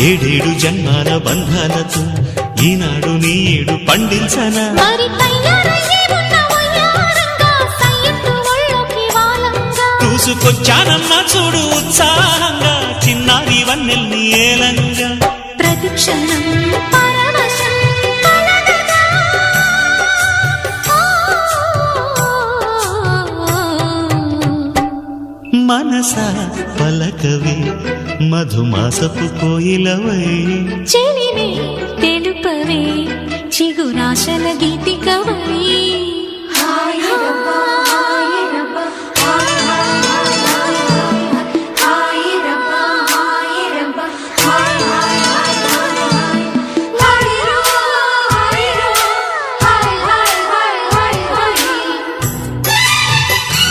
ఏడేడు జన్మాల బంధాలతో ఈనాడు నీ ఏడు పండించనా చూసుకొచ్చానమ్మా చూడు ఉత్సాహంగా చిన్నారి వన్నెల్ని ఏలంగా ప్రతిక్షణం మనసా పలకవే మధుమాసపు కోయిలవై చెలివే తెలుపవే చిగురాశల గీతికవై